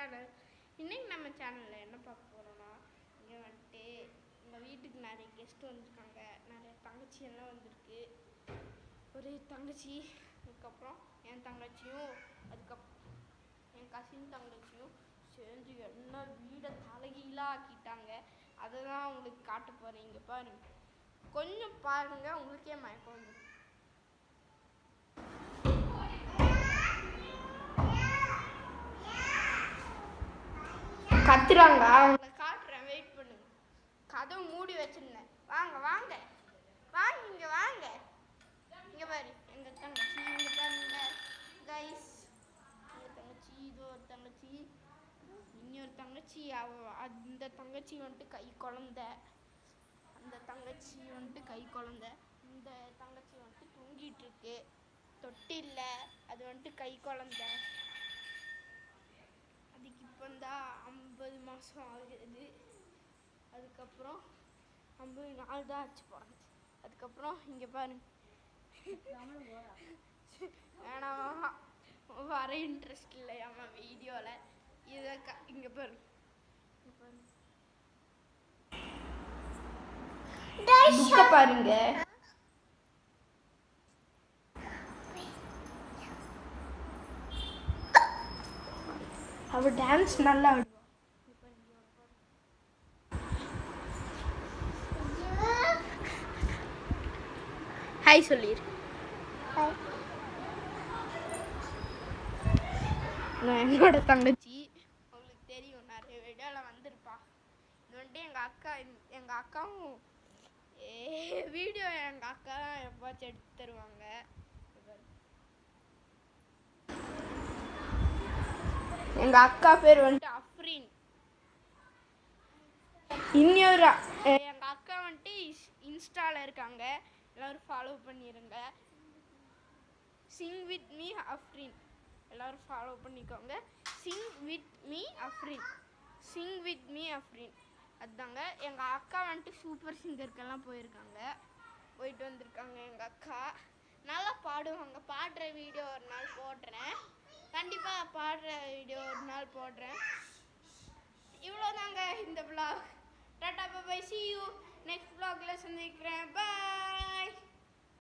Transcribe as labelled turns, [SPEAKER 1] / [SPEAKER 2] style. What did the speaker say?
[SPEAKER 1] Channel. இன்னைக்கு நம்ம சேனலில் என்ன பார்க்க போகிறோன்னா, இங்கே வந்துட்டு எங்கள் வீட்டுக்கு நிறைய கெஸ்ட் வந்திருக்காங்க, நிறைய தங்கச்சி எல்லாம் வந்திருக்கு. ஒரு தங்கச்சி, அதுக்கப்புறம் என் தங்கச்சியும், அதுக்கப்புறம் என் கசின் தங்கச்சியும் சேர்ந்து என்ன வீடை தலைகீழாக ஆக்கிட்டாங்க. அதை தான் உங்களுக்கு காட்ட போகிறேன். இங்கே பாருங்க, கொஞ்சம் பாருங்க, உங்களுக்கே மயக்கம் வந்துடும். கத்துறாங்க, அவங்கள காட்டுறேன், வெயிட் பண்ணுங்க. கதவு மூடி வச்சிருந்தேன். வாங்க வாங்க வாங்க, இங்க வாங்க. இங்க பாரு, எங்க தங்கச்சி, இங்க பாருங்க கைஸ். எங்க தங்கச்சி, இது ஒரு தங்கச்சி, இன்னொரு தங்கச்சி. அந்த தங்கச்சி வந்துட்டு கை குழந்தை, அந்த தங்கச்சி வந்துட்டு கை குழந்தை. இந்த தங்கச்சி வந்துட்டு தூங்கிட்டு இருக்கு, தொட்டில்ல. அது வந்துட்டு கை குழந்தை. அதுக்கு இப்போ தான் 50 மாதம் ஆகுது. அதுக்கப்புறம் 50 நாள் தான் ஆச்சு பிறந்து. அதுக்கப்புறம் இங்கே பாருங்க, வேணாமா வர இன்ட்ரெஸ்ட் இல்லையாம்மா வீடியோவில். இதை இங்கே பாருங்க, பாருங்க. அவ டான்ஸ் நல்லா ஆடுவா. ஹாய் சொல்லிரு. என்னோட தங்கச்சி உங்களுக்கு தெரியும், நிறைய வீடியோவில் வந்திருப்பா. இது வந்துட்டு எங்கள் அக்காவும் வீடியோ எங்கள் அக்கா தான் எப்பாச்சும் எடுத்து தருவாங்க. எங்கள் அக்கா பேர் வந்துட்டு அஃப்ரீன். இன்னொரு எங்கள் அக்கா வந்துட்டு இன்ஸ்டாவில் இருக்காங்க, எல்லோரும் ஃபாலோ பண்ணிடுங்க. சிங் வித் மீ அஃப்ரீன், எல்லோரும் ஃபாலோ பண்ணிக்கோங்க. Singh with me Afreen, Singh with me Afreen. அதுதாங்க. எங்கள் அக்கா வந்துட்டு சூப்பர் சிங்கருக்கெல்லாம் போயிட்டு வந்திருக்காங்க. எங்கள் அக்கா நல்லா பாடுவாங்க. பாடுற வீடியோ ஒரு நாள் போடுறேன், கண்டிப்பாக பாடுற வீடியோ ஒரு நாள் போடுறேன். இவ்வளோதாங்க இந்த vlog. டாடா bye bye, see you next vlogல சந்திக்கிறேன். பை.